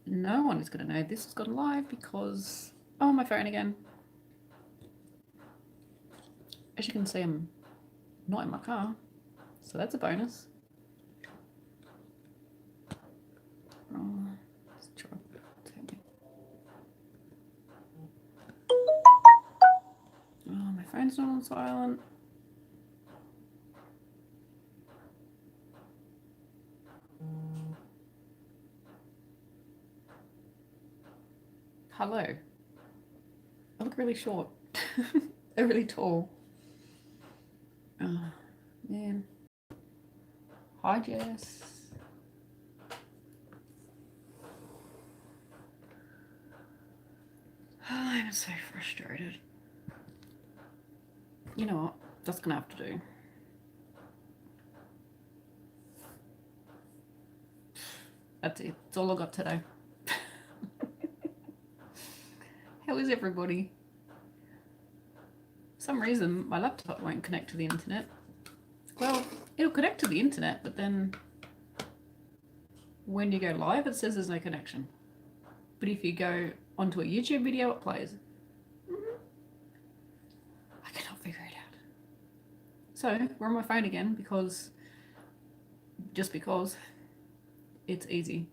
No one is going to know this has gone live because... Oh, my phone again. As you can see, I'm not in my car, so that's a bonus. Oh, let's try. Oh, my phone's not on silent. Hello. I look really short. They're really tall. Oh, man. Hi, Jess. I'm so frustrated. You know what? That's gonna have to do. That's it. That's all I got today. How is everybody? For some reason, my laptop won't connect to the internet. Well, it'll connect to the internet, but then when you go live, it says there's no connection. But if you go onto a YouTube video, it plays. I cannot figure it out. So we're on my phone again because it's easy.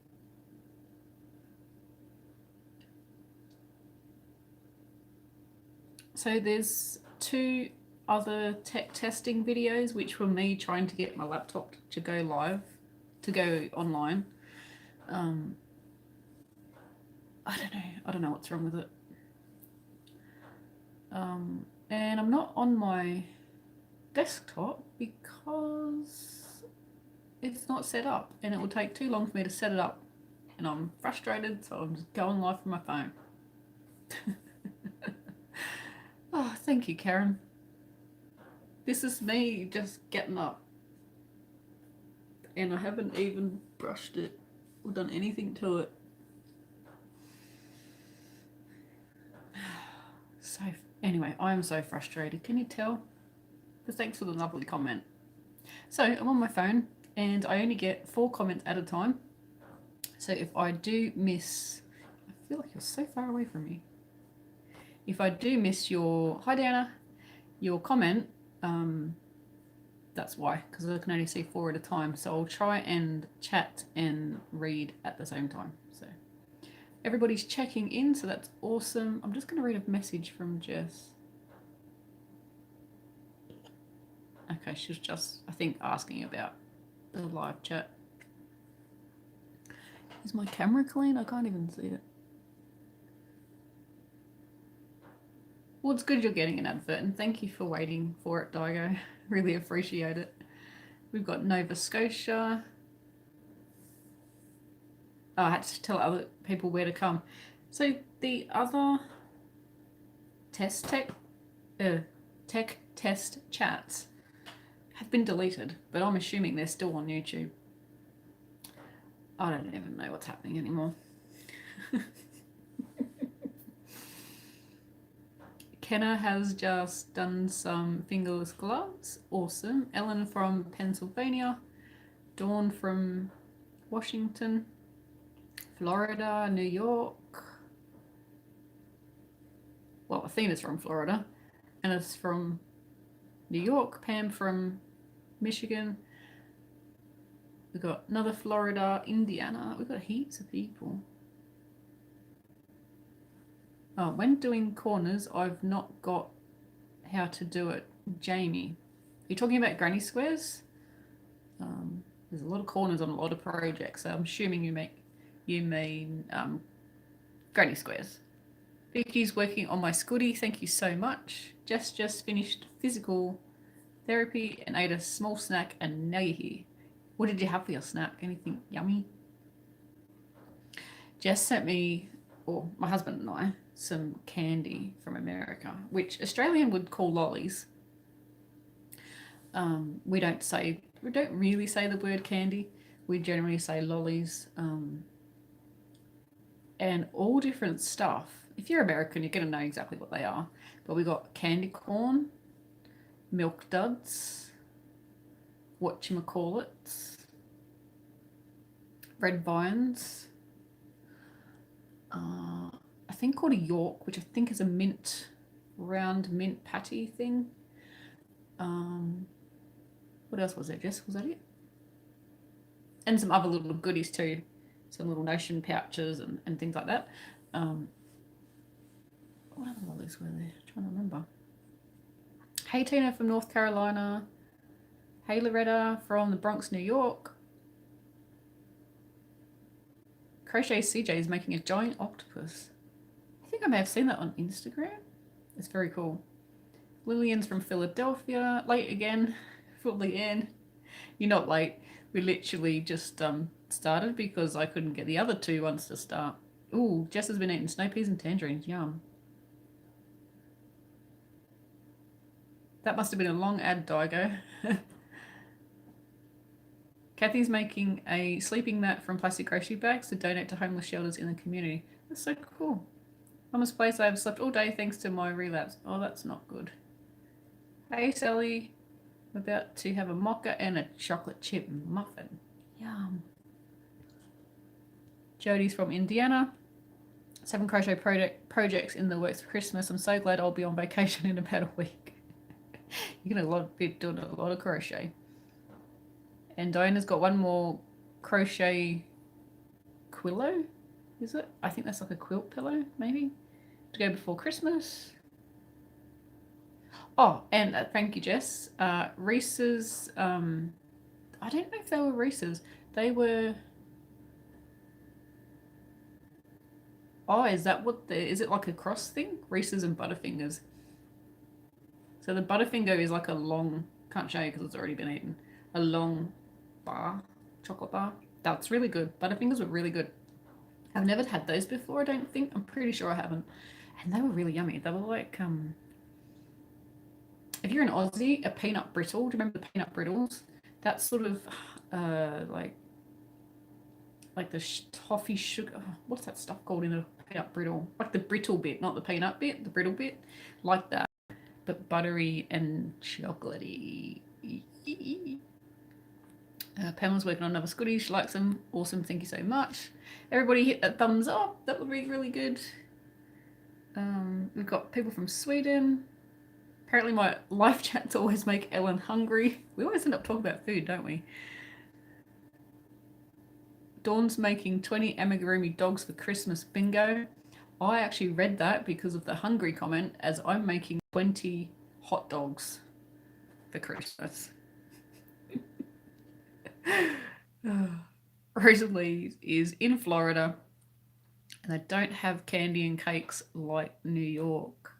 So there's 2 other tech testing videos, which were me trying to get my laptop to go live, to go online. I don't know what's wrong with it. And I'm not on my desktop because it's not set up, and it will take too long for me to set it up, and I'm frustrated, so I'm just going live from my phone. Oh, thank you, Karen. This is me just getting up, and I haven't even brushed it or done anything to it. So anyway, I'm so frustrated. Can you tell? But thanks for the lovely comment. So I'm on my phone, and I only get 4 comments at a time. So if I do miss, I feel like you're so far away from me. If I do miss your, hi Diana, your comment, that's why, because I can only see 4 at a time. So I'll try and chat and read at the same time. So everybody's checking in, so that's awesome. I'm just going to read a message from Jess. Okay, she was just, I think, asking about the live chat. Is my camera clean? I can't even see it. Well, it's good you're getting an advert, and thank you for waiting for it, Daigo. Really appreciate it. We've got Nova Scotia. Oh, I had to tell other people where to come. So the other tech test chats have been deleted, but I'm assuming they're still on YouTube. I don't even know what's happening anymore. Kenna has just done some fingerless gloves. Awesome. Ellen from Pennsylvania. Dawn from Washington. Florida, New York. Well, Athena's from Florida. Anna's from New York. Pam from Michigan. We've got another Florida, Indiana. We've got heaps of people. Oh, when doing corners, I've not got how to do it. Jamie, are you talking about granny squares? There's a lot of corners on a lot of projects, so I'm assuming you mean granny squares. Vicky's working on my scooty. Thank you so much. Just finished physical therapy and ate a small snack, and now you're here. What did you have for your snack? Anything yummy? Jess sent me, or my husband and I, some candy from America, which Australian would call lollies. We don't really say the word candy. We generally say lollies, and all different stuff. If you're American, you're going to know exactly what they are. But we got candy corn, milk duds, whatchamacallits, red vines, thing called a York, which I think is a mint, round mint patty thing. What else was there, Jess? Was that it? And some other little goodies too. Some little notion pouches and things like that. What other lollies were there? I'm trying to remember. Hey Tina from North Carolina. Hey Loretta from the Bronx, New York. Crochet CJ is making a giant octopus. I think I may have seen that on Instagram. It's very cool. Lillian's from Philadelphia. Late again for Leanne. You're not late. We literally just started because I couldn't get the other two ones to start. Ooh, Jess has been eating snow peas and tangerines. Yum. That must have been a long ad, Daigo. Kathy's making a sleeping mat from plastic grocery bags to donate to homeless shelters in the community. That's so cool. Mama's place, I have slept all day thanks to my relapse. Oh, that's not good. Hey, Sally. I'm about to have a mocha and a chocolate chip muffin. Yum. Jody's from Indiana. 7 crochet projects in the works for Christmas. I'm so glad I'll be on vacation in about a week. You're going to be doing a lot of crochet. And Diana's got one more crochet quillo, is it? I think that's like a quilt pillow, maybe, to go before Christmas. Oh, and thank you, Jess. Reese's, I don't know if they were Reese's. They were... Oh, is that what is it like a cross thing? Reese's and Butterfingers. So the Butterfinger is like a long, can't show you because it's already been eaten, a long bar, chocolate bar. That's really good. Butterfingers were really good. I've never had those before, I don't think. I'm pretty sure I haven't. And they were really yummy. They were like, if you're an Aussie, a peanut brittle. Do you remember the peanut brittles? That's sort of like the toffee sugar. Oh, what's that stuff called in a peanut brittle? Like the brittle bit, not the peanut bit, the brittle bit. Like that, but buttery and chocolatey. Pamela's working on another Scooty. She likes them. Awesome. Thank you so much. Everybody hit that thumbs up. That would be really good. We've got people from Sweden. Apparently my live chats always make Ellen hungry. We always end up talking about food, don't we? Dawn's making 20 amigurumi dogs for Christmas. Bingo. I actually read that because of the hungry comment, as I'm making 20 hot dogs for Christmas. Rosalie is in Florida and they don't have candy and cakes like New York.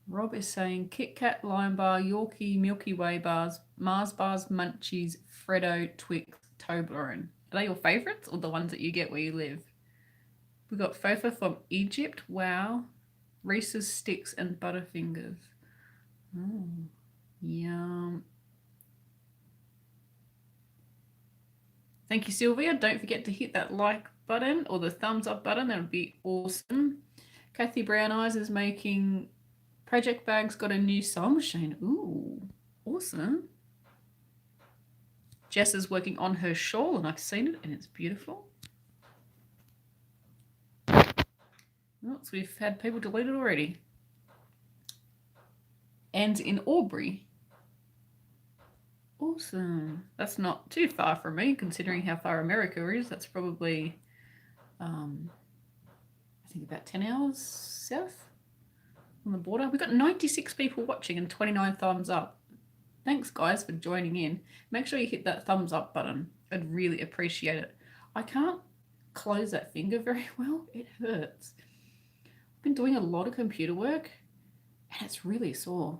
Rob is saying Kit Kat, Lion Bar, Yorkie, Milky Way bars, Mars bars, Munchies, Freddo, Twix, Toblerone. Are they your favourites or the ones that you get where you live? We've got Fofa from Egypt. Wow. Reese's Sticks and Butterfingers. Oh, yum. Thank you, Sylvia. Don't forget to hit that like button or the thumbs up button. That would be awesome. Kathy Brown Eyes is making project bags, got a new sewing machine. Ooh, awesome. Jess is working on her shawl and I've seen it and it's beautiful. Oh, so we've had people deleted already. And in Aubrey. Awesome. That's not too far from me, considering how far America is. That's probably, I think about 10 hours south on the border. We've got 96 people watching and 29 thumbs up. Thanks, guys, for joining in. Make sure you hit that thumbs up button. I'd really appreciate it. I can't close that finger very well. It hurts. I've been doing a lot of computer work and it's really sore.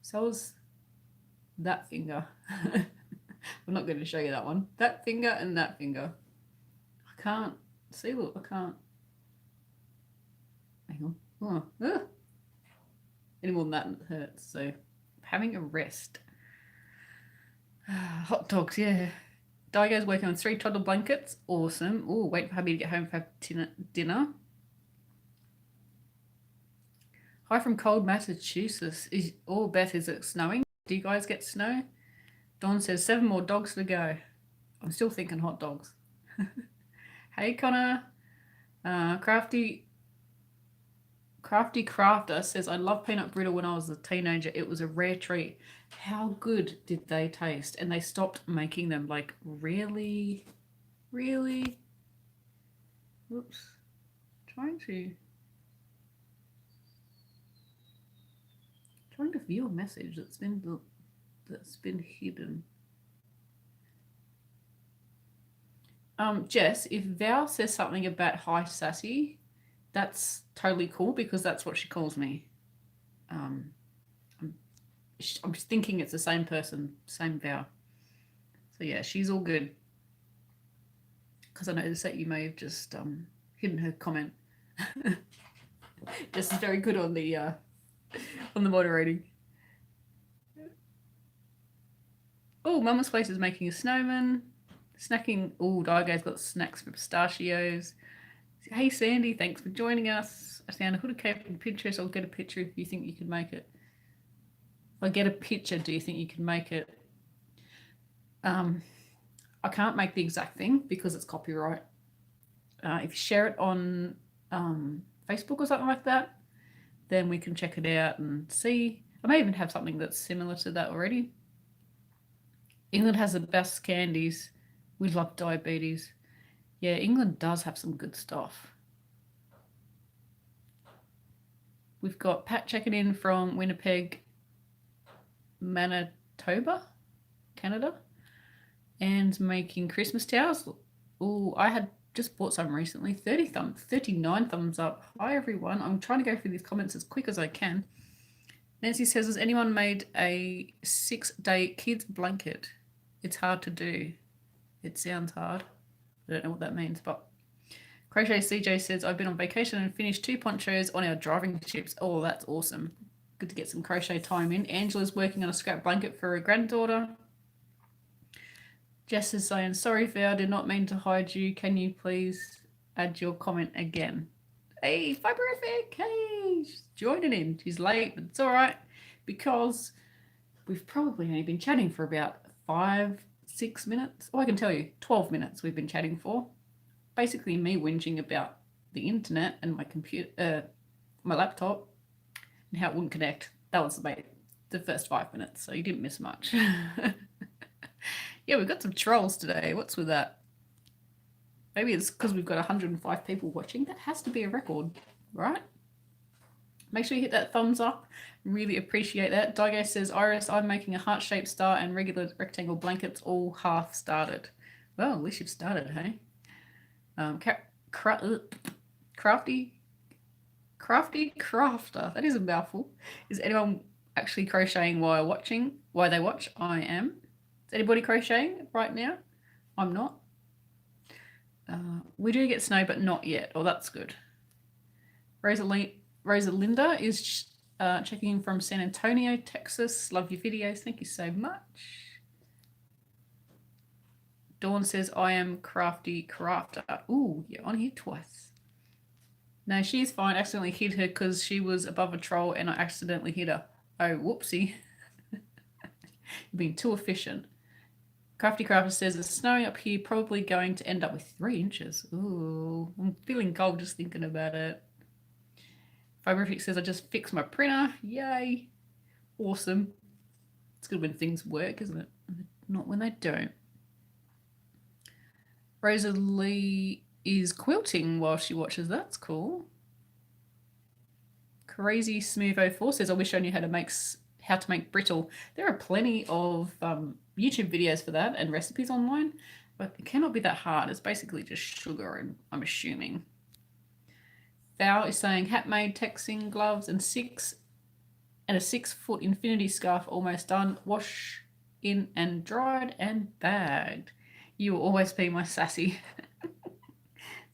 So is that finger. I'm not going to show you that one. That finger and that finger. I can't see. Look, I can't. Hang on. Any more than that hurts. So having a rest. Hot dogs, yeah. Daigo's working on 3 toddler blankets. Awesome. Oh, wait for hubby to get home for dinner. Hi from cold Massachusetts. Beth, is it snowing? Do you guys get snow? Dawn says 7 more dogs to go. I'm still thinking hot dogs. Hey Connor. Crafty Crafter says, I love peanut brittle when I was a teenager. It was a rare treat. How good did they taste? And they stopped making them. Like, really? Really? Oops. Trying to view a message that's been hidden. Jess, if Val says something about hi sassy, that's totally cool because that's what she calls me. I'm just thinking it's the same person, same Val. So yeah, she's all good. Because I noticed that you may have just hidden her comment. Jess is very good on the moderating. Oh, Mama's Place is making a snowman. Snacking. Oh, Daigo's got snacks for pistachios. Hey, Sandy, thanks for joining us. I found a hooded cape on Pinterest. I'll get a picture if you think you can make it. If I get a picture, do you think you can make it? I can't make the exact thing because it's copyright. If you share it on Facebook or something like that, then we can check it out and see. I may even have something that's similar to that already. England has the best candies. We love diabetes. Yeah, England does have some good stuff. We've got Pat checking in from Winnipeg, Manitoba, Canada, and making Christmas towels. Oh, I had just bought some recently. 39 thumbs up. Hi, everyone. I'm trying to go through these comments as quick as I can. Nancy says, has anyone made a 6-day kids blanket? It's hard to do. It sounds hard. I don't know what that means, but Crochet CJ says, I've been on vacation and finished 2 ponchos on our driving trips. Oh, that's awesome. Good to get some crochet time in. Angela's working on a scrap blanket for her granddaughter. Jess is saying, sorry, Val, did not mean to hide you. Can you please add your comment again? Hey, Fiberific, hey, she's joining in. She's late, but it's all right because we've probably only been chatting for about 5-6 minutes. Oh, I can tell you, 12 minutes we've been chatting for. Basically me whinging about the internet and my computer, my laptop, and how it wouldn't connect. That was the first 5 minutes, so you didn't miss much. Yeah, we've got some trolls today. What's with that? Maybe it's because we've got 105 people watching. That has to be a record, right? Make sure you hit that thumbs up. Really appreciate that. Daigo says, Iris, I'm making a heart-shaped star and regular rectangle blankets all half started. Well, at least you've started, hey? Crafty Crafter. That is a mouthful. Is anyone actually crocheting while watching? While they watch? I am. Is anybody crocheting right now? I'm not. We do get snow, but not yet. Oh, that's good. Rosalinda is checking in from San Antonio, Texas. Love your videos. Thank you so much. Dawn says, I am Crafty Crafter. Ooh, you're on here twice. No, she's fine. I accidentally hit her because she was above a troll and I accidentally hit her. Oh, whoopsie. You're being too efficient. Crafty Crafter says, it's snowing up here, probably going to end up with 3 inches. Ooh, I'm feeling cold just thinking about it. Fiberific says, I just fixed my printer. Yay. Awesome. It's good when things work, isn't it? Not when they don't. Rosalie is quilting while she watches. That's cool. Crazy Smooth 04 says, I wish I knew how to make brittle. There are plenty of YouTube videos for that and recipes online, but it cannot be that hard. It's basically just sugar, and I'm assuming. Val is saying, hat made, texting gloves, and a 6-foot infinity scarf almost done. Wash in and dried and bagged. You will always be my sassy.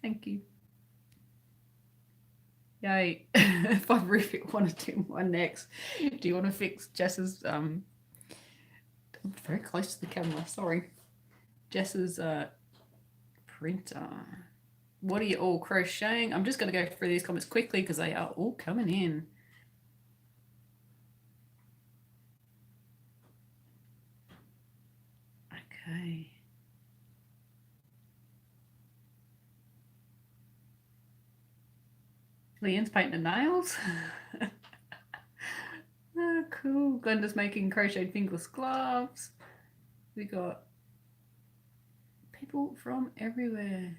Thank you. Yay. If I want to do one next, do you want to fix Jess's I'm very close to the camera, sorry. Jess's printer. What are you all crocheting? I'm just going to go through these comments quickly because they are all coming in. Okay. Leanne's painting the nails. Oh, cool. Glenda's making crocheted fingerless gloves. We got people from everywhere.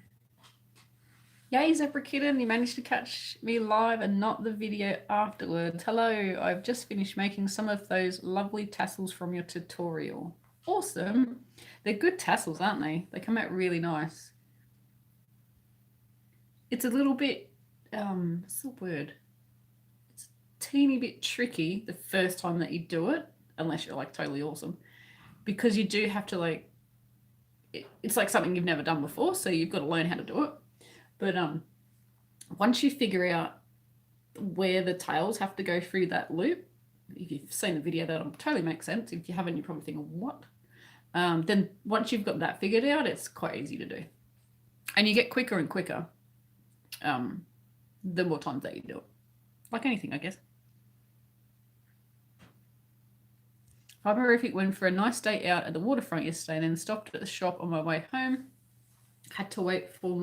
Yay, Zebra Kitten, you managed to catch me live and not the video afterwards. Hello, I've just finished making some of those lovely tassels from your tutorial. Awesome. They're good tassels, aren't they? They come out really nice. It's a little bit, what's the word? It's a teeny bit tricky the first time that you do it, unless you're like totally awesome, because you do have to like, it's like something you've never done before, so you've got to learn how to do it. But once you figure out where the tails have to go through that loop, if you've seen the video, that'll totally make sense. If you haven't, you're probably thinking, what? Then once you've got that figured out, it's quite easy to do. And you get quicker and quicker the more times that you do it. Like anything, I guess. Horrific went for a nice day out at the waterfront yesterday and then stopped at the shop on my way home. Had to wait for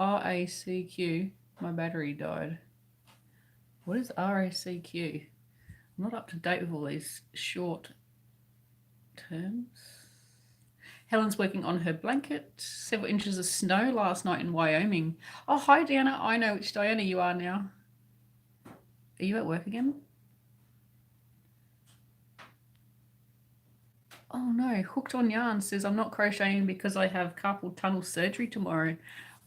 RACQ. My battery died. What is RACQ? I'm not up to date with all these short terms. Helen's working on her blanket. Several inches of snow last night in Wyoming. Oh, hi, Diana. I know which Diana you are now. Are you at work again? Oh no, Hooked on Yarn says, I'm not crocheting because I have carpal tunnel surgery tomorrow.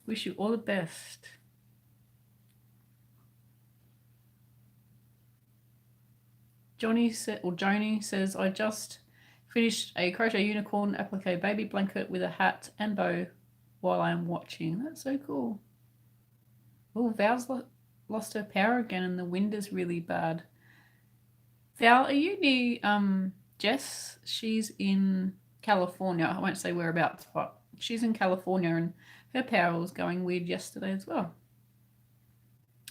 Wish you all the best. Joni says, I just finished a crochet unicorn applique baby blanket with a hat and bow while I'm watching. That's so cool. Oh, Val's lost her power again and the wind is really bad. Val, are you near Jess? She's in California. I won't say whereabouts, but she's in California and her power was going weird yesterday as well.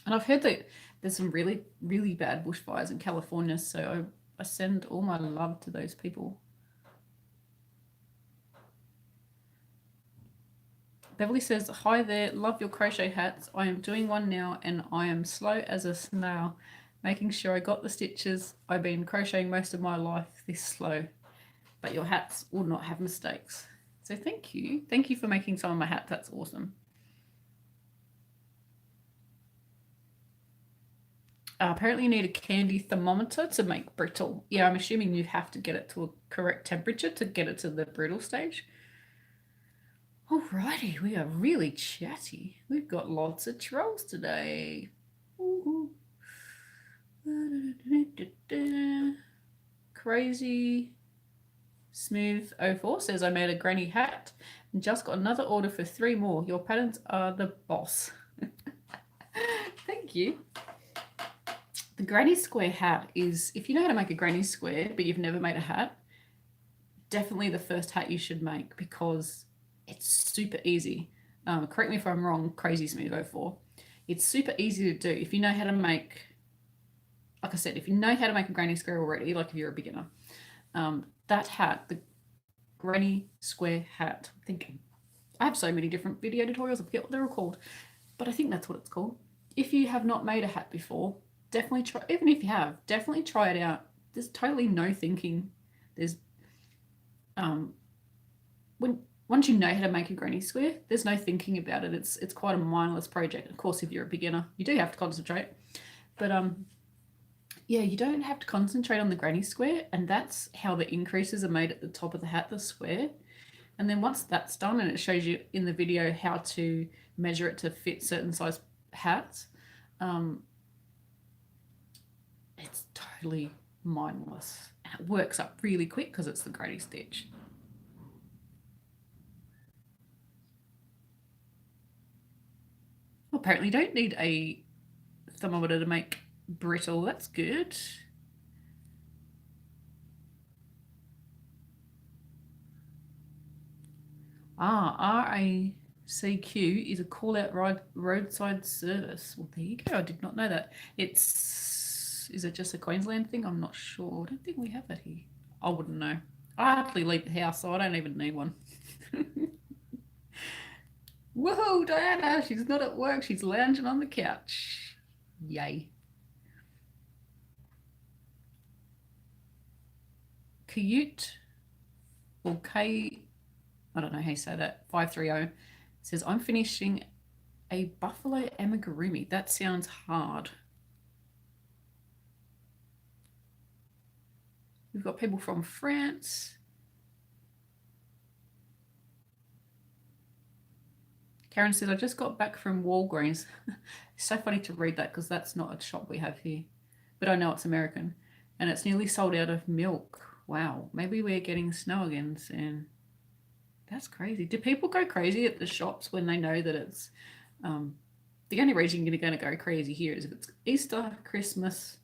And I've heard that there's some really, really bad bushfires in California, so I send all my love to those people. Beverly says, hi there, love your crochet hats. I am doing one now and I am slow as a snail, making sure I got the stitches. I've been crocheting most of my life this slow, but your hats will not have mistakes. So thank you. Thank you for making some of my hats. That's awesome. Apparently you need a candy thermometer to make brittle. Yeah, I'm assuming you have to get it to a correct temperature to get it to the brittle stage. Alrighty, we are really chatty. We've got lots of trolls today. Ooh. Crazy Smooth 04 says, I made a granny hat and just got another order for 3 more. Your patterns are the boss. Thank you. The granny square hat is, if you know how to make a granny square but you've never made a hat, definitely the first hat you should make because it's super easy. Correct me if I'm wrong, Crazy Smooth 04. It's super easy to do if you know how to make, like I said, if you know how to make a granny square already, like if you're a beginner. That hat, the granny square hat, I'm thinking, I have so many different video tutorials, I forget what they're all called, but I think that's what it's called. If you have not made a hat before, definitely try, even if you have, definitely try it out. There's totally no thinking. There's, once you know how to make a granny square, there's no thinking about it. It's quite a mindless project. Of course, if you're a beginner, you do have to concentrate, but yeah, you don't have to concentrate on the granny square, and that's how the increases are made at the top of the hat, the square. And then once that's done, and it shows you in the video how to measure it to fit certain size hats, it's totally mindless. And it works up really quick because it's the granny stitch. Well, apparently you don't need a thermometer to make brittle. That's good. RACQ is a call-out roadside service. Well, there you go. I did not know that. Is it just a Queensland thing? I'm not sure. I don't think we have that here. I wouldn't know. I hardly leave the house, so I don't even need one. Woohoo, Diana! She's not at work. She's lounging on the couch. Yay. Cute or K, I don't know how you say that, 530 says, I'm finishing a buffalo amigurumi. That sounds hard. We've got people from France. Karen says, I just got back from Walgreens. It's so funny to read that because that's not a shop we have here. But I know it's American. And it's nearly sold out of milk. Wow. Maybe we're getting snow again soon. That's crazy. Do people go crazy at the shops when they know that it's the only reason you're going to go crazy here is if it's Easter, Christmas.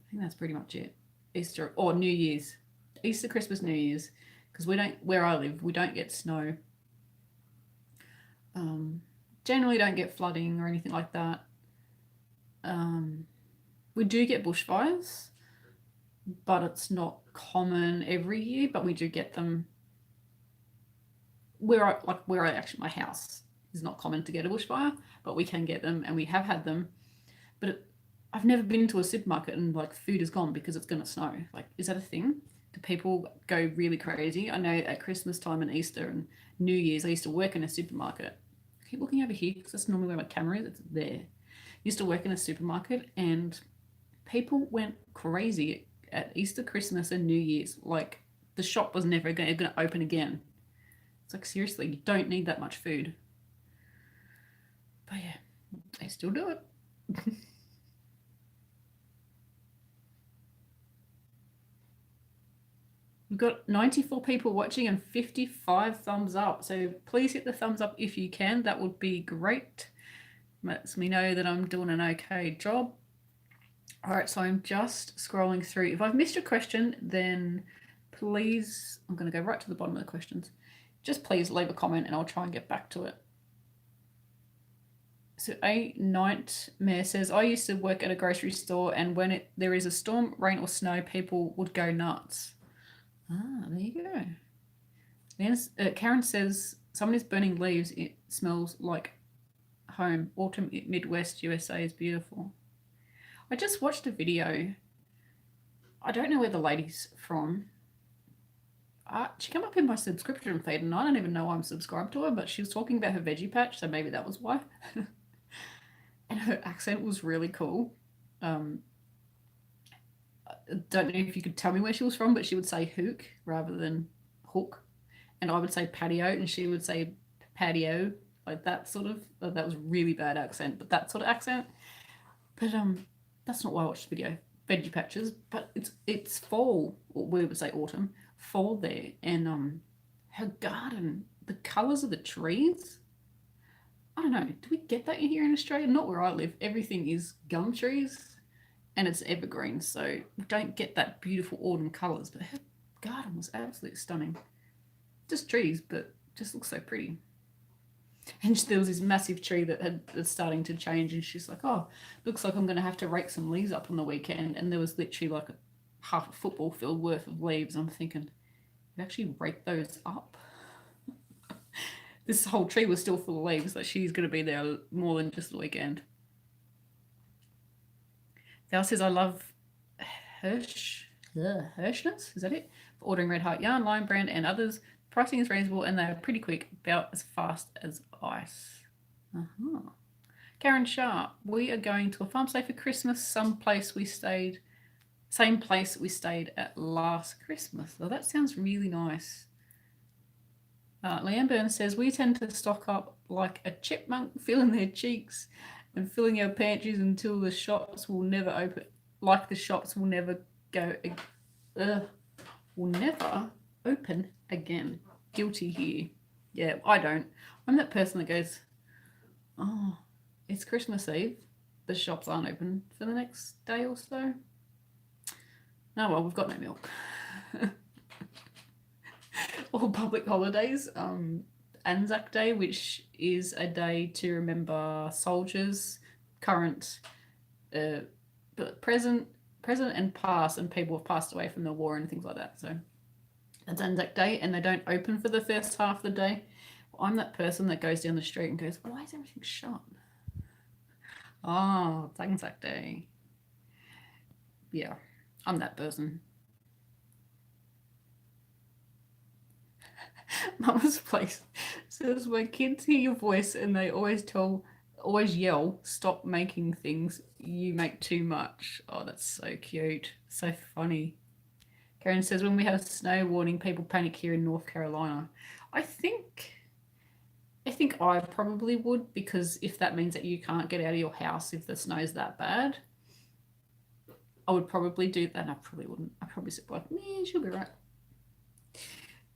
I think that's pretty much it. Easter or New Year's. Easter, Christmas, New Year's. Because we don't, where I live, we don't get snow. Generally don't get flooding or anything like that. We do get bushfires, but it's not common every year, but we do get them where I actually, my house is not common to get a bushfire, but we can get them and we have had them. But I've never been to a supermarket and like food is gone because it's going to snow. Like, is that a thing? Do people go really crazy? I know at Christmas time and Easter and New Year's, I used to work in a supermarket. I keep looking over here because that's normally where my camera is. It's there. I used to work in a supermarket and people went crazy at Easter, Christmas, and New Year's. Like, the shop was never going to open again. It's like, seriously, you don't need that much food. But yeah, they still do it. We've got 94 people watching and 55 thumbs up. So please hit the thumbs up if you can. That would be great. Lets me know that I'm doing an okay job. All right, so I'm just scrolling through. If I've missed a question, then please, I'm going to go right to the bottom of the questions. Just please leave a comment and I'll try and get back to it. So A Nightmare says, I used to work at a grocery store and when there is a storm, rain or snow, people would go nuts. Ah, there you go. Then Karen says, someone is burning leaves. It smells like home. Autumn Midwest USA is beautiful. I just watched a video. I don't know where the lady's from. She came up in my subscription feed and I don't even know I'm subscribed to her, but she was talking about her veggie patch, so maybe that was why. And her accent was really cool. Don't know if you could tell me where she was from, but she would say hook rather than hook. And I would say patio and she would say patio, like that sort of, that was really bad accent, but that sort of accent. But that's not why I watched the video. Veggie patches, but it's fall, or we would say autumn, fall there. And her garden, the colours of the trees, I don't know, do we get that here in Australia? Not where I live. Everything is gum trees and it's evergreen, so we don't get that beautiful autumn colours. But her garden was absolutely stunning. Just trees, but just looks so pretty. And there was this massive tree that was starting to change, and she's like, "Oh, looks like I'm going to have to rake some leaves up on the weekend." And there was literally like half a football field worth of leaves. I'm thinking, you actually rake those up? This whole tree was still full of leaves, so she's going to be there more than just the weekend. Val says, I love Hirschness, is that it? For ordering Red Heart yarn, Lion Brand, and others. Pricing is reasonable and they're pretty quick, about as fast as ice. Karen Sharp, we are going to a farm stay for Christmas, same place we stayed at last Christmas. Oh, that sounds really nice. Leanne Burns says, we tend to stock up like a chipmunk, filling their cheeks and filling our pantries until the shops will never open. Like the shops will never open again. Guilty here. Yeah, I don't. I'm that person that goes, oh, it's Christmas Eve. The shops aren't open for the next day or so. Oh, well, we've got no milk. All public holidays. Anzac Day, which is a day to remember soldiers, current, present and past, and people have passed away from the war and things like that. So It's Anzac Day and they don't open for the first half of the day. I'm that person that goes down the street and goes, why is everything shut? Oh, it's Anzac Day. Yeah, I'm that person. Mama's place says when kids hear your voice and they always yell, stop making things, you make too much. Oh, that's so cute. So funny. Karen says when we have a snow warning, people panic here in North Carolina. I think I probably would, because if that means that you can't get out of your house if the snow's that bad, I would probably do that. I probably wouldn't. I probably sit like, yeah, she'll be right.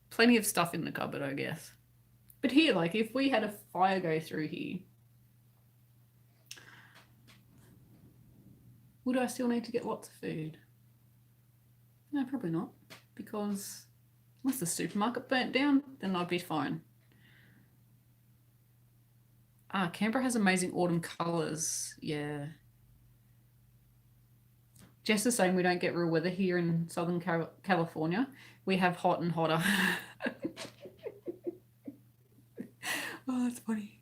Plenty of stuff in the cupboard, I guess. But here, like, if we had a fire go through here, would I still need to get lots of food? No, probably not, because unless the supermarket burnt down, then I'd be fine. Canberra has amazing autumn colours. Yeah. Jess is saying we don't get real weather here in Southern California. We have hot and hotter. Oh, that's funny.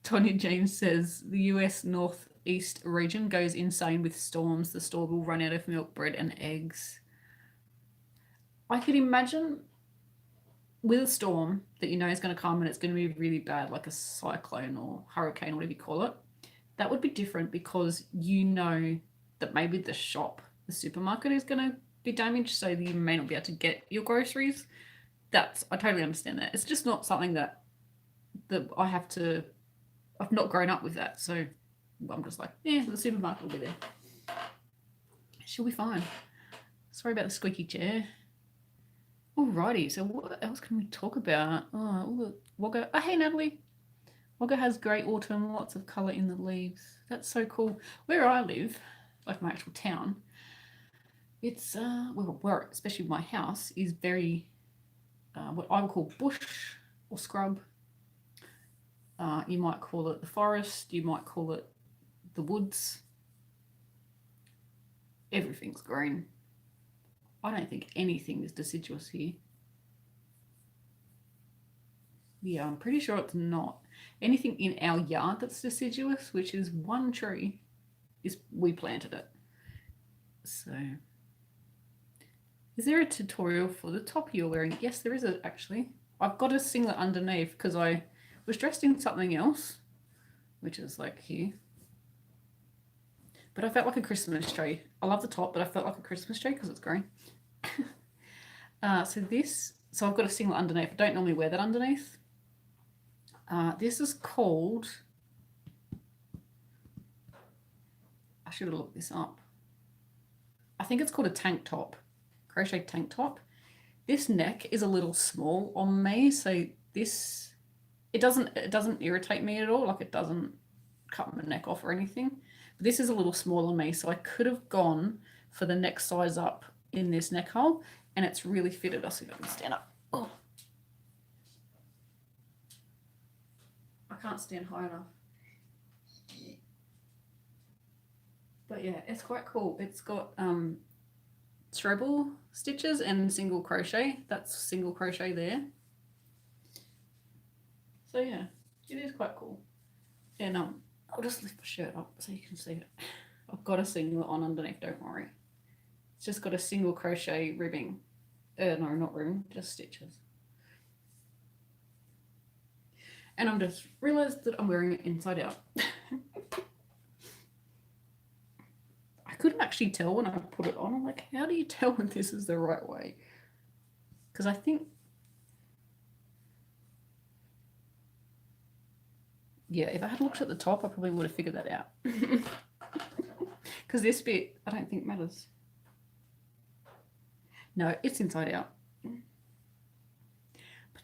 Tonya James says the US Northeast region goes insane with storms. The store will run out of milk, bread, and eggs. I could imagine with a storm that you know is going to come and it's going to be really bad, like a cyclone or hurricane, whatever you call it. That would be different because you know that maybe the supermarket is going to be damaged, so you may not be able to get your groceries. I totally understand that. It's just not something that I've not grown up with that, so I'm just like, yeah, the supermarket will be there. She'll be fine. Sorry about the squeaky chair. Alrighty, so what else can we talk about? Oh, Wagga. Oh, hey, Natalie. Wagga has great autumn, lots of colour in the leaves. That's so cool. Where I live, like my actual town, it's, where especially my house, is very, what I would call bush or scrub. You might call it the forest, you might call it the woods. Everything's green. I don't think anything is deciduous here. Yeah, I'm pretty sure it's not. Anything in our yard that's deciduous, which is one tree, we planted it. So, is there a tutorial for the top you're wearing? Yes, there is actually. I've got a singlet underneath because I was dressed in something else, which is like here. But I felt like a Christmas tree. I love the top, but I felt like a Christmas tree because it's green. So I've got a singlet underneath. I don't normally wear that underneath. This is called, I should have looked this up. I think it's called a tank top, crochet tank top. This neck is a little small on me, so it doesn't irritate me at all. Like, it doesn't cut my neck off or anything. But this is a little small on me, so I could have gone for the next size up in this neck hole, and it's really fitted. I'll see if I can stand up. Oh, I can't stand high enough. But yeah, it's quite cool. It's got treble stitches and single crochet. That's single crochet there. So yeah, it is quite cool. And I'll just lift my shirt up so you can see it. I've got a singlet on underneath, don't worry. It's just got a single crochet ribbing. No, not ribbing, just stitches. And I've just realised that I'm wearing it inside out. I couldn't actually tell when I put it on. I'm like, how do you tell when this is the right way? Because I think, yeah, if I had looked at the top, I probably would have figured that out. Because this bit, I don't think matters. No, it's inside out. But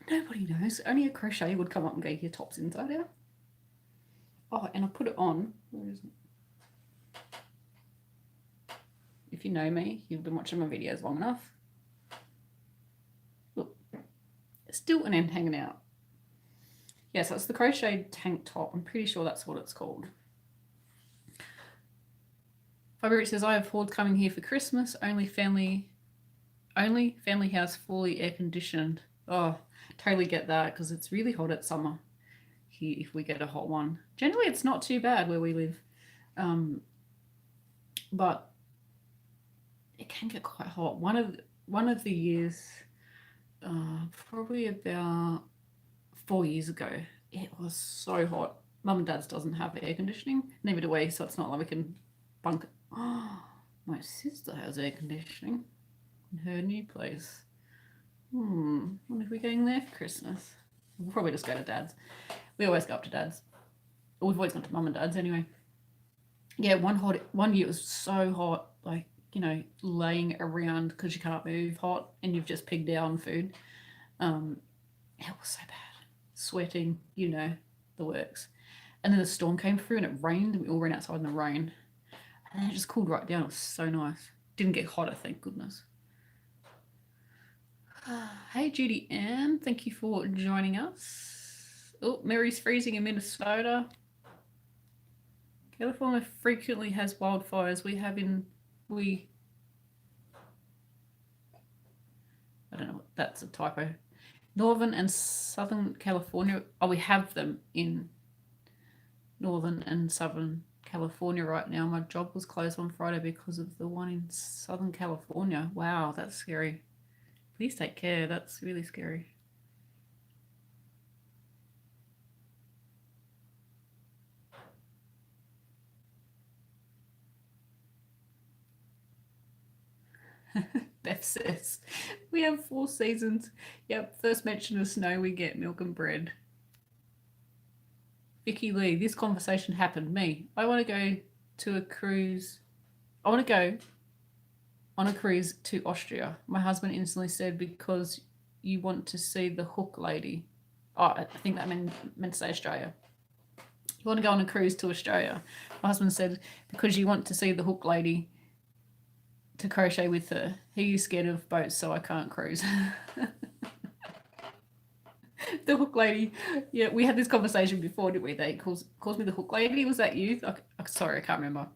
nobody knows. Only a crochet would come up and go, your top's inside out. Oh, and I put it on. Where is it? If you know me, you've been watching my videos long enough. Look, still an end hanging out. Yeah, so it's the crochet tank top. I'm pretty sure that's what it's called. Fabric says, I have hordes coming here for Christmas. Only family Only family house fully air conditioned. Oh, totally get that because it's really hot at summer here if we get a hot one. Generally, it's not too bad where we live, but it can get quite hot. One of the years, probably about 4 years ago, it was so hot. Mum and Dad's doesn't have air conditioning, neither do we, so it's not like we can bunk. Oh, my sister has air conditioning in her new place. Wonder if we're going there for Christmas. We'll probably just go to Dad's. We always go up to Dad's. We've always gone to Mum and Dad's anyway. Yeah, one year it was so hot, like, laying around because you can't move hot and you've just pigged out on food. It was so bad. Sweating, the works. And then the storm came through and it rained and we all ran outside in the rain. And then it just cooled right down. It was so nice. Didn't get hotter, thank goodness. Hey Judy Ann, thank you for joining us. Oh, Mary's freezing in Minnesota. California frequently has wildfires. I don't know, that's a typo. Northern and Southern California. Oh, we have them in Northern and Southern California right now. My job was closed on Friday because of the one in Southern California. Wow, that's scary. Please take care. That's really scary. Beth says, we have 4 seasons. Yep, first mention of snow, we get milk and bread. Vicky Lee, this conversation happened. Me. I want to go to a cruise. I want to go on a cruise to Austria. My husband instantly said, because you want to see the hook lady. Oh, I think that meant to say Australia. You want to go on a cruise to Australia. My husband said, because you want to see the hook lady to crochet with her. He's scared of boats, so I can't cruise. The hook lady. Yeah, we had this conversation before, didn't we? They calls me the hook lady. Was that you? Sorry, I can't remember.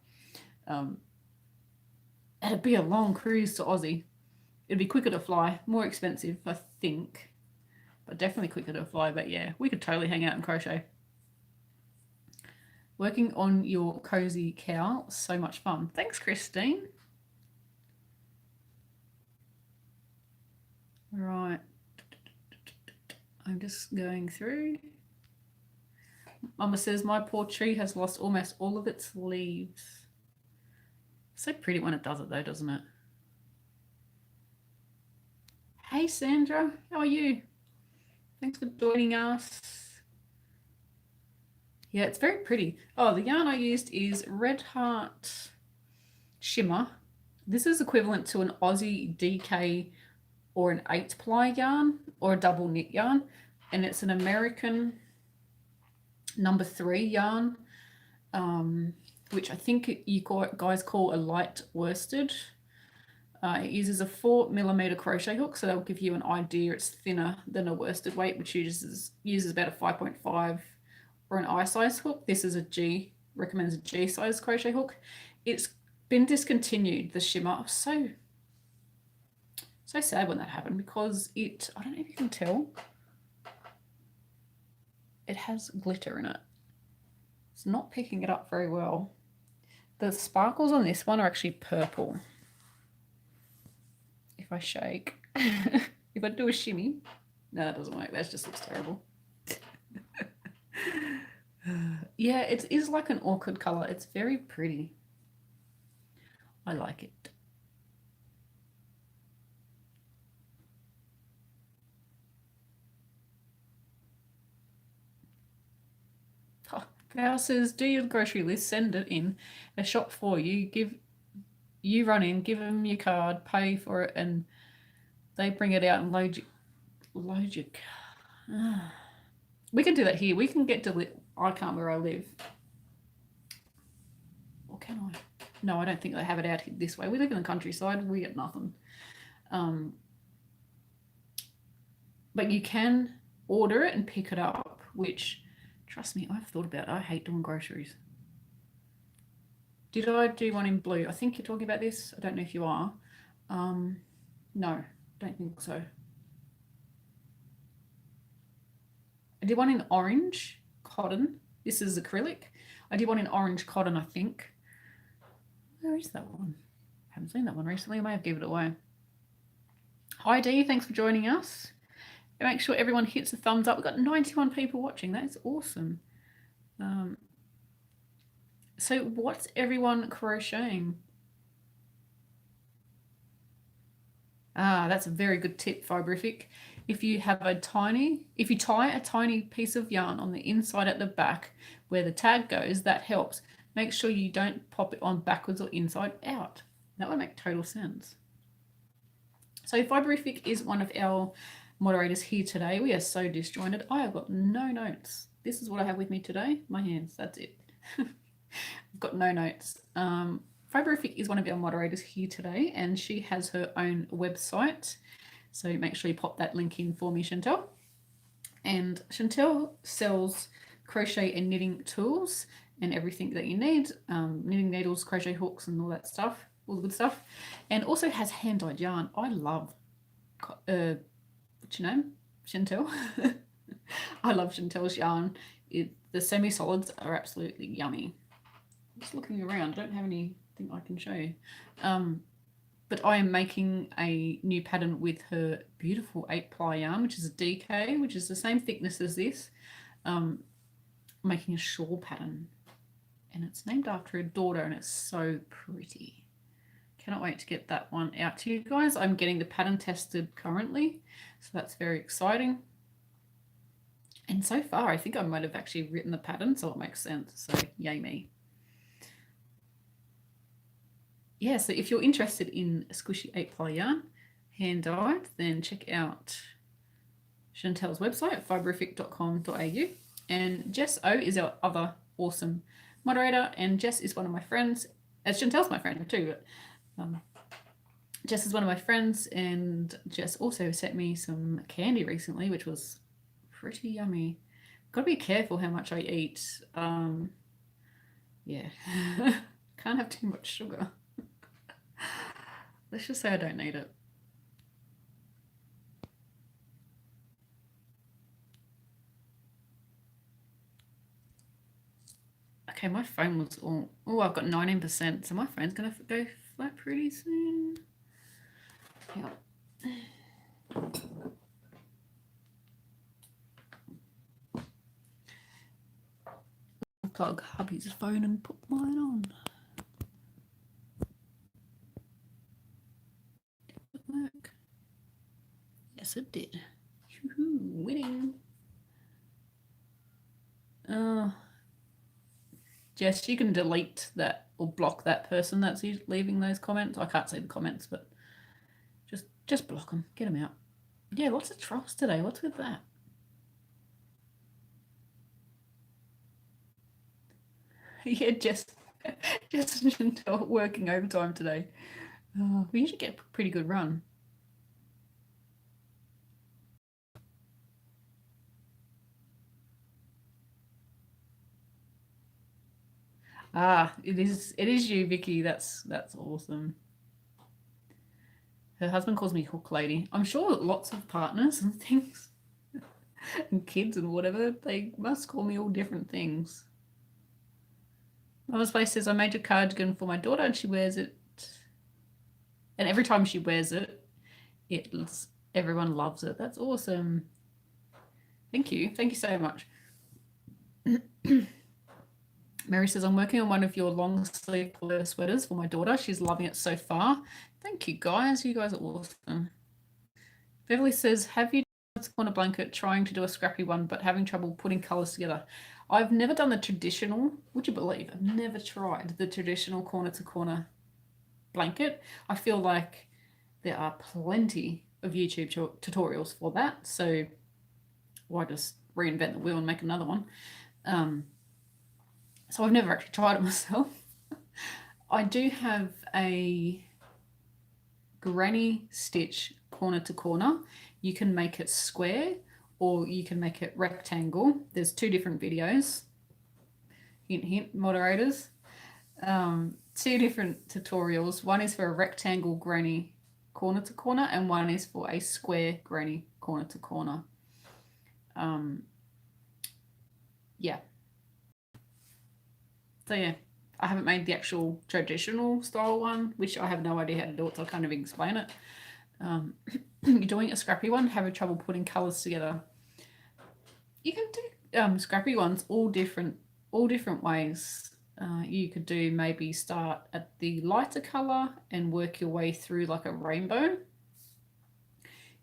It'd be a long cruise to Aussie. It'd be quicker to fly, more expensive, I think, but definitely quicker to fly. But yeah, we could totally hang out and crochet. Working on your cozy cowl, so much fun. Thanks, Christine. Right. I'm just going through. Mama says, my poor tree has lost almost all of its leaves. So pretty when it does it though, doesn't it? Hey Sandra, how are you? Thanks for joining us. Yeah, it's very pretty. Oh, the yarn I used is Red Heart Shimmer. This is equivalent to an Aussie DK or an 8-ply yarn or a double knit yarn, and it's an American number 3 yarn, which I think you guys call a light worsted. It uses a 4mm crochet hook, so that'll give you an idea. It's thinner than a worsted weight, which uses about a 5.5 or an I size hook. This is recommends a G size crochet hook. It's been discontinued, the shimmer. So sad when that happened, because I don't know if you can tell, it has glitter in it. It's not picking it up very well. The sparkles on this one are actually purple. If I shake, if I do a shimmy, no, that doesn't work. That just looks terrible. Yeah, it is like an orchid color. It's very pretty. I like it. Val says, do your grocery list, send it in. A shop for you. You run in, give them your card, pay for it, and they bring it out and load your car. We can do that here. We can get I can't where I live. Or can I? No, I don't think they have it out here this way. We live in the countryside. We get nothing. But you can order it and pick it up, which, trust me, I've thought about it. I hate doing groceries. Did I do one in blue? I think you're talking about this. I don't know if you are. No, don't think so. I did one in orange cotton. This is acrylic. I did one in orange cotton, I think. Where is that one? I haven't seen that one recently. I may have given it away. Hi Dee, thanks for joining us. Make sure everyone hits a thumbs up. We've got 91 people watching. That is awesome. So what's everyone crocheting? That's a very good tip, Fibrific. If you tie a tiny piece of yarn on the inside at the back where the tag goes, that helps. Make sure you don't pop it on backwards or inside out. That would make total sense. So Fibrific is one of our moderators here today. We are so disjointed. I have got no notes. This is what I have with me today. My hands, that's it. I've got no notes. Fibrific is one of our moderators here today, and she has her own website. So make sure you pop that link in for me, Chantel. And Chantel sells crochet and knitting tools and everything that you need, knitting needles, crochet hooks, and all that stuff, all the good stuff. And also has hand-dyed yarn. I love, what's your name? Chantel. I love Chantel's yarn. The semi-solids are absolutely yummy. Just looking around, I don't have anything I can show you. But I am making a new pattern with her beautiful 8-ply yarn, which is a DK, which is the same thickness as this. Making a shawl pattern. And it's named after her daughter, and it's so pretty. Cannot wait to get that one out to you guys. I'm getting the pattern tested currently, so that's very exciting. And so far, I think I might have actually written the pattern, so it makes sense. So yay me. Yeah, so if you're interested in squishy 8-ply yarn, hand-dyed, then check out Chantel's website at fibrific.com.au. And Jess O is our other awesome moderator, and Jess is one of my friends, as Chantel's my friend too, but Jess is one of my friends, and Jess also sent me some candy recently, which was pretty yummy. Got to be careful how much I eat. Yeah, can't have too much sugar. Let's just say I don't need it. Okay, my phone was all... Oh, I've got 19%, so my phone's going to go flat pretty soon. Yeah. Plug hubby's phone and put mine on. Did it work? Yes, it did. Winning. Jess, you can delete that or block that person that's leaving those comments. I can't see the comments, but just block them. Get them out. Yeah, lots of trolls today. What's with that? Yeah, Jess and Chantel working overtime today. We usually get a pretty good run. It is you, Vicky. That's awesome. Her husband calls me Hook Lady. I'm sure lots of partners and things and kids and whatever, they must call me all different things. Mama's Place says, I made a cardigan for my daughter and she wears it. And every time she wears it, everyone loves it. That's awesome. Thank you. Thank you so much. Mary says, I'm working on one of your long sleeve polo sweaters for my daughter. She's loving it so far. Thank you, guys. You guys are awesome. Beverly says, have you done a corner blanket trying to do a scrappy one but having trouble putting colours together? I've never done the traditional, would you believe? I've never tried the traditional corner to corner blanket. I feel like there are plenty of YouTube tutorials for that. So why just reinvent the wheel and make another one? So I've never actually tried it myself. I do have a granny stitch corner to corner. You can make it square or you can make it rectangle. There's two different videos. Hint, hint, moderators. Two different tutorials. One is for a rectangle granny corner to corner, and one is for a square granny corner to corner. Yeah. So yeah, I haven't made the actual traditional style one, which I have no idea how to do it, so I can't even explain it. You're doing a scrappy one, having trouble putting colours together. You can do scrappy ones all different ways. You could do maybe start at the lighter colour and work your way through like a rainbow.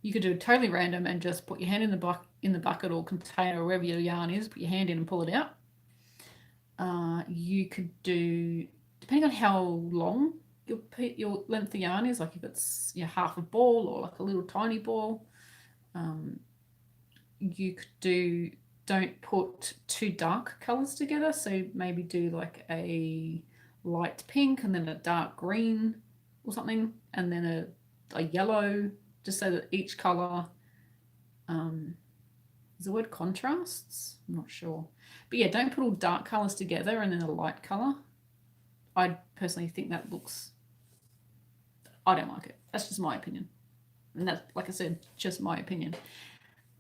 You could do it totally random and just put your hand in the bucket or container or wherever your yarn is, put your hand in and pull it out. You could do, depending on how long your length of yarn is, like if it's half a ball or like a little tiny ball, you could do, don't put two dark colors together, so maybe do like a light pink and then a dark green or something, and then a yellow, just so that each color is the word contrasts? I'm not sure. But yeah, don't put all dark colours together and then a light colour. I personally think that looks, I don't like it. That's just my opinion. And that's, like I said, just my opinion.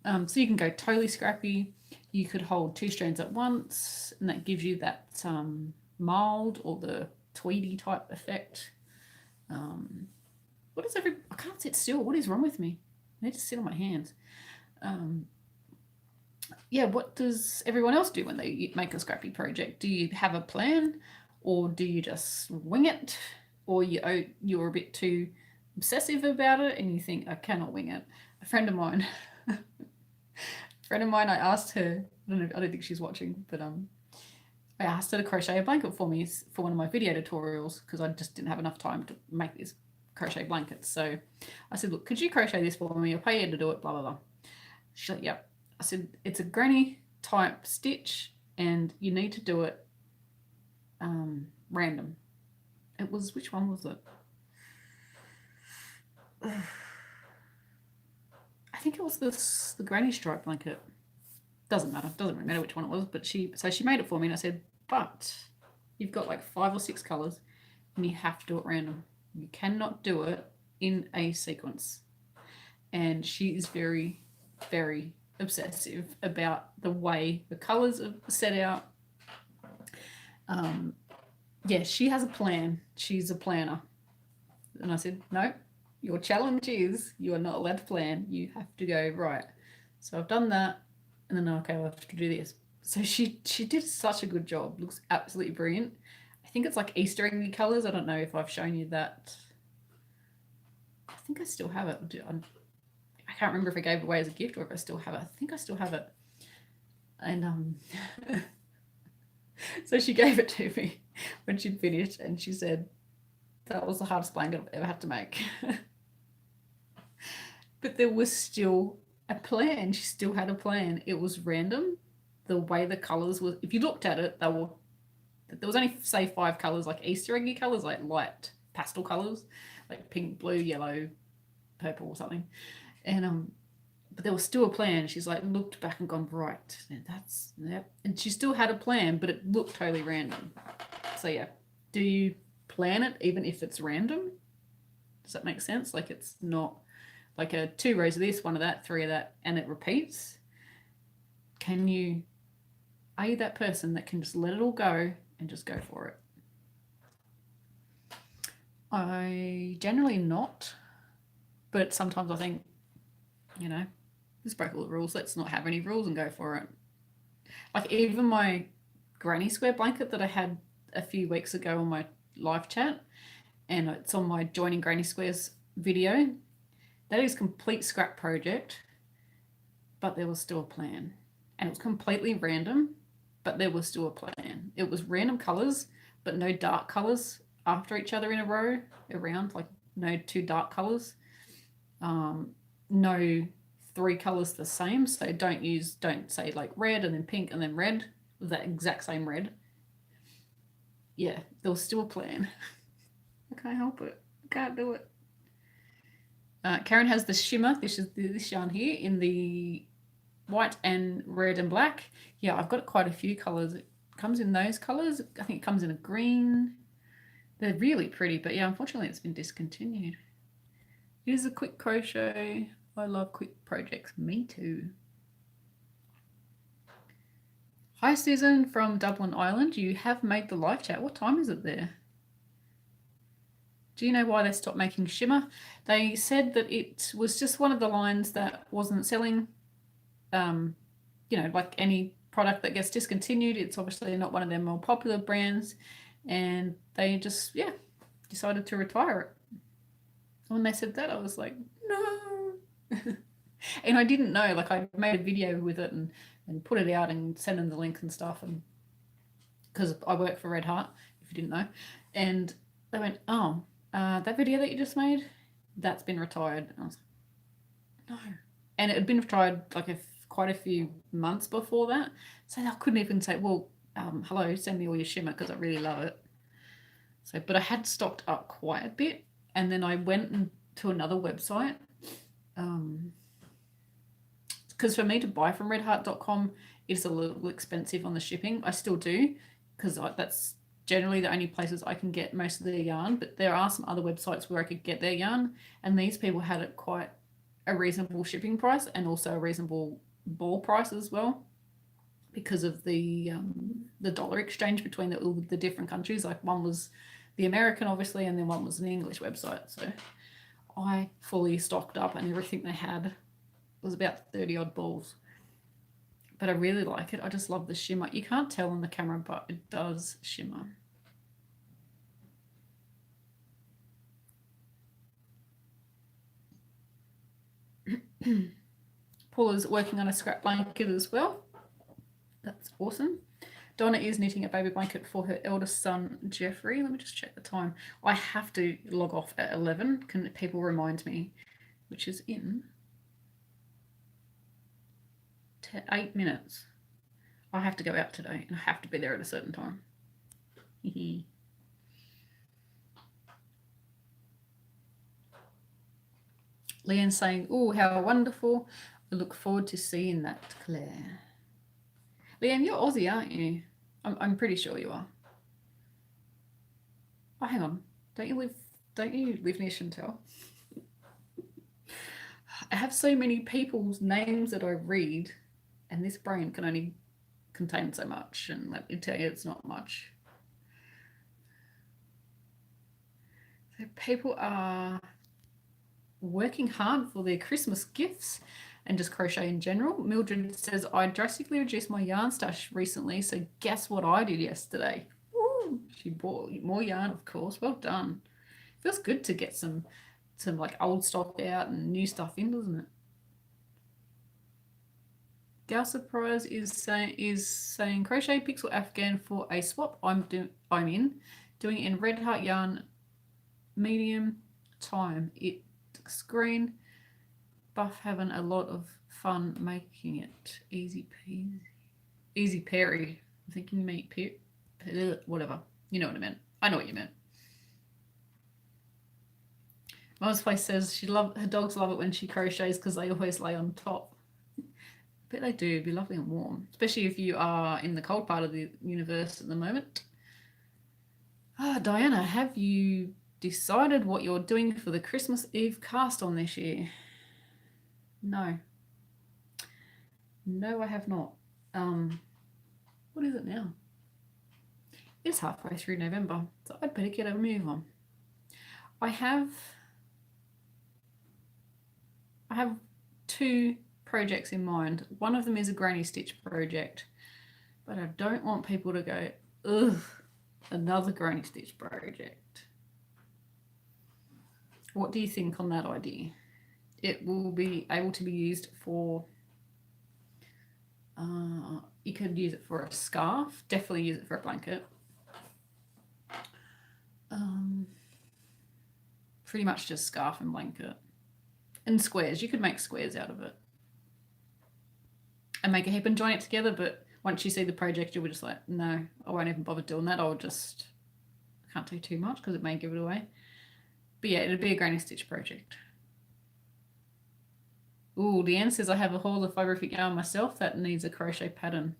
So you can go totally scrappy. You could hold two strands at once, and that gives you that mild or the tweedy type effect. What is I can't sit still. What is wrong with me? I need to sit on my hands. Yeah, what does everyone else do when they make a scrappy project? Do you have a plan, or do you just wing it, or you're a bit too obsessive about it and you think, I cannot wing it? A friend of mine, I asked her, I don't think she's watching, but I asked her to crochet a blanket for me for one of my video tutorials because I just didn't have enough time to make these crochet blankets. So I said, look, could you crochet this for me? I'll pay you to do it, blah, blah, blah. She's like, yep. I said, it's a granny type stitch and you need to do it random. It was, which one was it? I think it was the granny stripe blanket. Doesn't matter. Doesn't really matter which one it was, but she made it for me and I said, but you've got like 5 or 6 colours and you have to do it random. You cannot do it in a sequence. And she is very, very obsessive about the way the colours are set out. Yeah, she has a plan. She's a planner. And I said, no, your challenge is you are not allowed to plan. You have to go, right. So I've done that. And then, okay, I'll have to do this. So she did such a good job. Looks absolutely brilliant. I think it's like Easter eggy colours. I don't know if I've shown you that. I think I still have it. I can't remember if I gave it away as a gift or if I still have it. I think I still have it. And so she gave it to me when she'd finished and she said, that was the hardest blanket I've ever had to make. But there was still a plan. She still had a plan. It was random. The way the colours were, if you looked at it, there was only, say, 5 colours, like Easter eggy colours, like light pastel colours, like pink, blue, yellow, purple or something. And but there was still a plan. She's like looked back and gone, right, that's, yep. And she still had a plan, but it looked totally random. So yeah, do you plan it even if it's random? Does that make sense? Like it's not like a 2 rows of this, 1 of that, 3 of that, and it repeats. Are you that person that can just let it all go and just go for it? I generally not, but sometimes I think, let's break all the rules. Let's not have any rules and go for it. Like even my granny square blanket that I had a few weeks ago on my live chat, and it's on my joining granny squares video. That is a complete scrap project, but there was still a plan. And it was completely random, but there was still a plan. It was random colours, but no dark colours after each other in a row around, like no 2 dark colours. No 3 colours the same. So don't say like red and then pink and then red with that exact same red. Yeah, there was still a plan. I can't help it. I can't do it. Karen has the shimmer. This is this yarn here in the white and red and black. Yeah, I've got quite a few colours. It comes in those colours. I think it comes in a green. They're really pretty, but yeah, unfortunately it's been discontinued. It is a quick crochet. I love quick projects. Me too. Hi Susan from Dublin, Ireland. You have made the live chat. What time is it there? Do you know why they stopped making shimmer? They said that it was just one of the lines that wasn't selling. You know, like any product that gets discontinued, it's obviously not one of their more popular brands, and they just, yeah, decided to retire it. When they said that, I was like, no. And I didn't know, like I made a video with it and put it out and sent them the link and stuff, and because I work for Red Heart, if you didn't know, and they went, oh, that video that you just made, that's been retired. And I was like, no. And it had been retired like quite a few months before that, so I couldn't even say, well, hello, send me all your shimmer because I really love it. So, but I had stocked up quite a bit, and then I went to another website, because for me to buy from redheart.com, it's a little expensive on the shipping. I still do, because that's generally the only places I can get most of their yarn, but there are some other websites where I could get their yarn, and these people had it quite a reasonable shipping price and also a reasonable ball price as well, because of the dollar exchange between all the different countries. Like one was the American, obviously, and then one was an English website. So I fully stocked up, and everything they had was about 30 odd balls. But I really like it. I just love the shimmer. You can't tell on the camera, but it does shimmer. Paula's working on a scrap blanket as well. That's awesome. Donna is knitting a baby blanket for her eldest son, Jeffrey. Let me just check the time. I have to log off at 11. Can people remind me? Which is in 8 minutes. I have to go out today and I have to be there at a certain time. Leanne's saying, oh, how wonderful. I look forward to seeing that, Claire. Leanne, you're Aussie, aren't you? I'm pretty sure you are. Oh, hang on. Don't you live near Chantal? I have so many people's names that I read, and this brain can only contain so much, and let me tell you, it's not much. So people are working hard for their Christmas gifts and just crochet in general. Mildred says, I drastically reduced my yarn stash recently, so guess what I did yesterday? Woo! She bought more yarn, of course. Well done. Feels good to get some like old stock out and new stuff in, doesn't it? Gal Surprise is saying crochet pixel Afghan for a swap. I'm in doing it in Red Heart yarn, medium time. It's green. Buff having a lot of fun making it. Easy peasy. Easy Perry. I'm thinking you mean whatever. You know what I meant. I know what you meant. Mama's Place says her dogs love it when she crochets because they always lay on top. I bet they do. It'd be lovely and warm, especially if you are in the cold part of the universe at the moment. Diana, have you decided what you're doing for the Christmas Eve cast on this year? No. No, I have not. What is it now? It's halfway through November, so I'd better get a move on. I have 2 projects in mind. One of them is a granny stitch project, but I don't want people to go, ugh, another granny stitch project. What do you think on that idea? It will be able to be used for, you could use it for a scarf, definitely use it for a blanket. Pretty much just scarf and blanket. And squares, you could make squares out of it. And make a heap and join it together, but once you see the project, you'll be just like, no, I won't even bother doing that. I can't do too much because it may give it away. But yeah, it'd be a granny stitch project. Ooh, Leanne says I have a haul of fibrific yarn myself that needs a crochet pattern.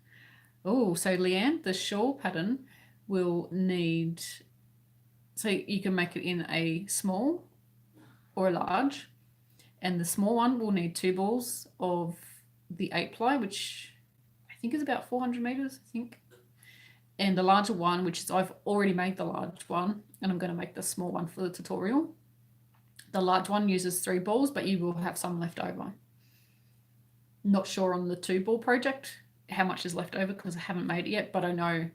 Oh, so Leanne, the shawl pattern will need, so you can make it in a small or a large. And the small one will need 2 balls of the 8 ply, which I think is about 400 meters, I think. And the larger one, which is, I've already made the large one, and I'm going to make the small one for the tutorial. The large one uses 3 balls, but you will have some left over. Not sure on the 2 ball project how much is left over because I haven't made it yet, but I know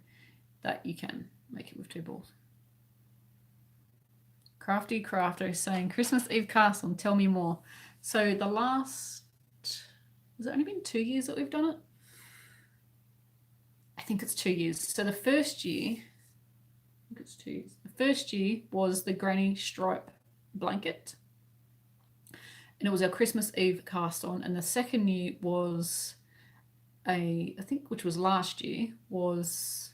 that you can make it with 2 balls. Crafty Crafter is saying, Christmas Eve cast on, tell me more. So the last, has it only been 2 years that we've done it? I think it's 2 years. So the first year, I think it's 2 years. The first year was the granny stripe blanket, and it was our Christmas Eve cast on. And the second year was I think, which was last year, was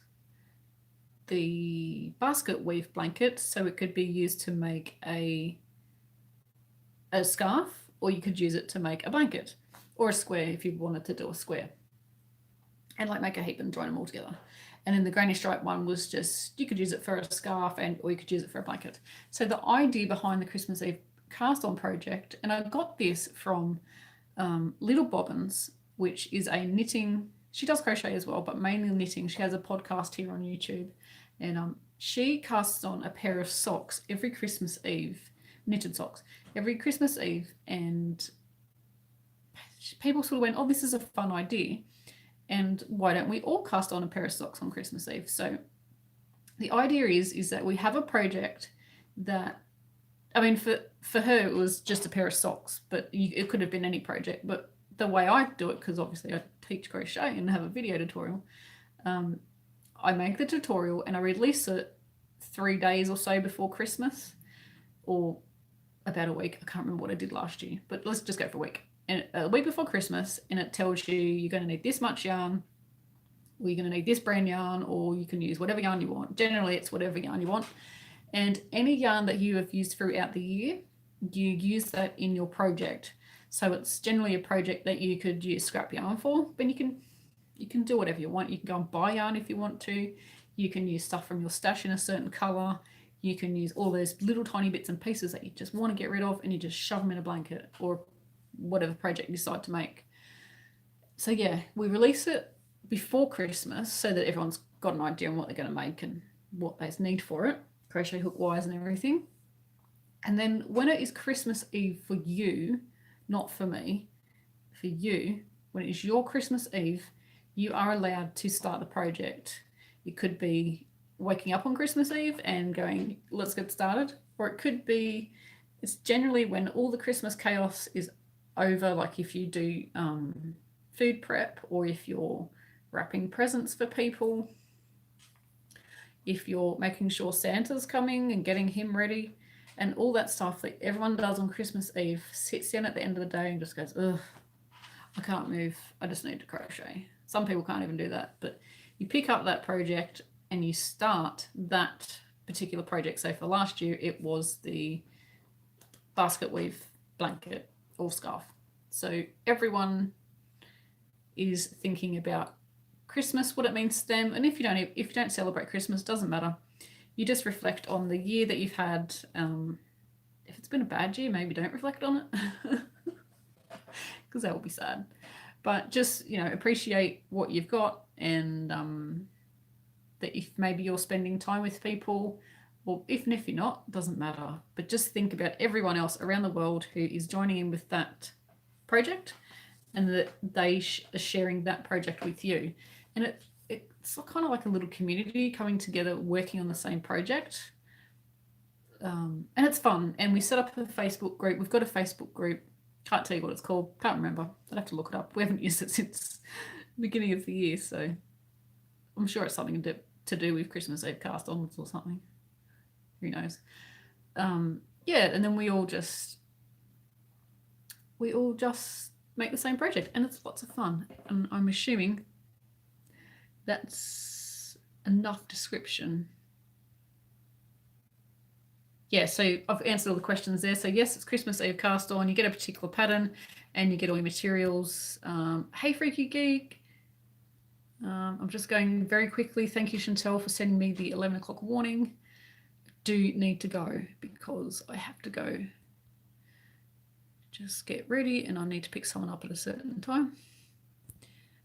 the basket weave blanket. So it could be used to make a scarf, or you could use it to make a blanket or a square if you wanted to do a square, and like make a heap and join them all together. And then the granny stripe one was just, you could use it for a scarf or you could use it for a blanket. So the idea behind the Christmas Eve cast on project, and I got this from Little Bobbins, which is a knitting, she does crochet as well, but mainly knitting. She has a podcast here on YouTube, and she casts on a pair of socks every Christmas Eve, knitted socks, every Christmas Eve, and people sort of went, oh, this is a fun idea, and why don't we all cast on a pair of socks on Christmas Eve? So the idea is that we have a project that, I mean, for her it was just a pair of socks, but it could have been any project. But the way I do it, because obviously I teach crochet and have a video tutorial, I make the tutorial and I release it 3 days or so before Christmas, or about a week. I can't remember what I did last year, but let's just go for a week. And a week before Christmas, and it tells you you're going to need this much yarn, or you're going to need this brand yarn, or you can use whatever yarn you want. Generally, it's whatever yarn you want. And any yarn that you have used throughout the year, you use that in your project. So it's generally a project that you could use scrap yarn for, but you can do whatever you want. You can go and buy yarn if you want to. You can use stuff from your stash in a certain color. You can use all those little tiny bits and pieces that you just want to get rid of, and you just shove them in a blanket or whatever project you decide to make. So yeah, we release it before Christmas so that everyone's got an idea on what they're going to make and what they need for it, crochet hook wise and everything. And then when it is Christmas Eve for you, not for me, for you, when it is your Christmas Eve, you are allowed to start the project. It could be waking up on Christmas Eve and going, let's get started. Or it could be, it's generally when all the Christmas chaos is over, like if you do food prep, or if you're wrapping presents for people, if you're making sure Santa's coming and getting him ready, and all that stuff that everyone does on Christmas Eve, sits down at the end of the day and just goes, ugh, I can't move, I just need to crochet. Some people can't even do that, but you pick up that project and you start that particular project. So for last year, it was the basket weave blanket or scarf. So everyone is thinking about Christmas, what it means to them. And if you don't celebrate Christmas, doesn't matter. You just reflect on the year that you've had. If it's been a bad year, maybe don't reflect on it, because that will be sad. But just, appreciate what you've got, and that if maybe you're spending time with people, or even if you're not, doesn't matter. But just think about everyone else around the world who is joining in with that project, and that they are sharing that project with you. And it's kind of like a little community coming together, working on the same project. And it's fun. And we set up a Facebook group. We've got a Facebook group. Can't tell you what it's called. Can't remember. I'd have to look it up. We haven't used it since the beginning of the year, so I'm sure it's something to do with Christmas Eve cast-ons or something. Who knows? Yeah, and then we all just make the same project, and it's lots of fun. And I'm assuming that's enough description. Yeah, so I've answered all the questions there. So yes, it's Christmas Eve cast on. You get a particular pattern and you get all your materials. Hey, Freaky Geek. I'm just going very quickly. Thank you, Chantel, for sending me the 11 o'clock warning. Do need to go because I have to go just get ready and I need to pick someone up at a certain time.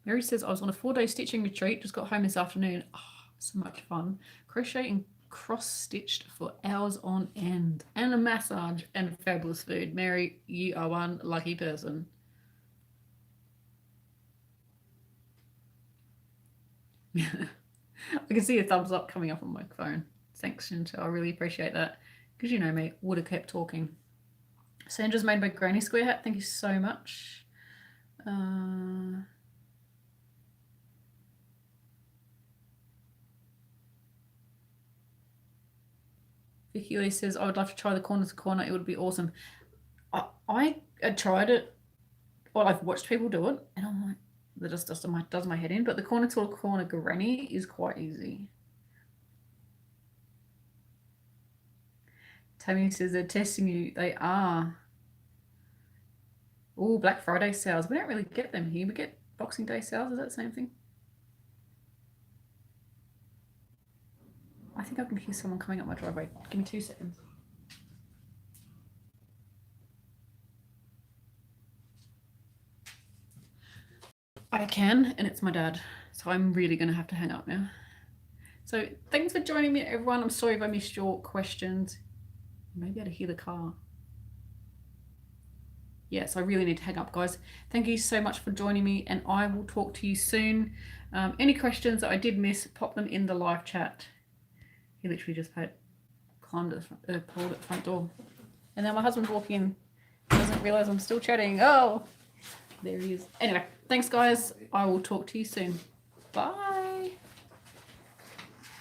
Mary says, I was on a 4-day stitching retreat, just got home this afternoon. Oh, so much fun. Crocheting cross-stitched for hours on end. And a massage and fabulous food. Mary, you are one lucky person. I can see a thumbs up coming up on my phone. Thanks, Chantal. I really appreciate that. Because you know me, would have kept talking. Sandra's made my granny square hat. Thank you so much. Vicky Lee says, I would love to try the corner to corner. It would be awesome. I tried it. Well, I've watched people do it. And I'm like, that just does my head in. But the corner to corner granny is quite easy. Tammy says they're testing you. They are. Oh, Black Friday sales. We don't really get them here. We get Boxing Day sales. Is that the same thing? I think I can hear someone coming up my driveway. Give me 2 seconds. I can, and it's my dad. So I'm really going to have to hang up now. So thanks for joining me, everyone. I'm sorry if I missed your questions. Maybe I had to hear the car. Yes, I really need to hang up, guys. Thank you so much for joining me, and I will talk to you soon. Any questions that I did miss, pop them in the live chat. He literally just pulled at the front door. And then my husband's walking in. He doesn't realize I'm still chatting. Oh, there he is. Anyway, thanks, guys. I will talk to you soon. Bye.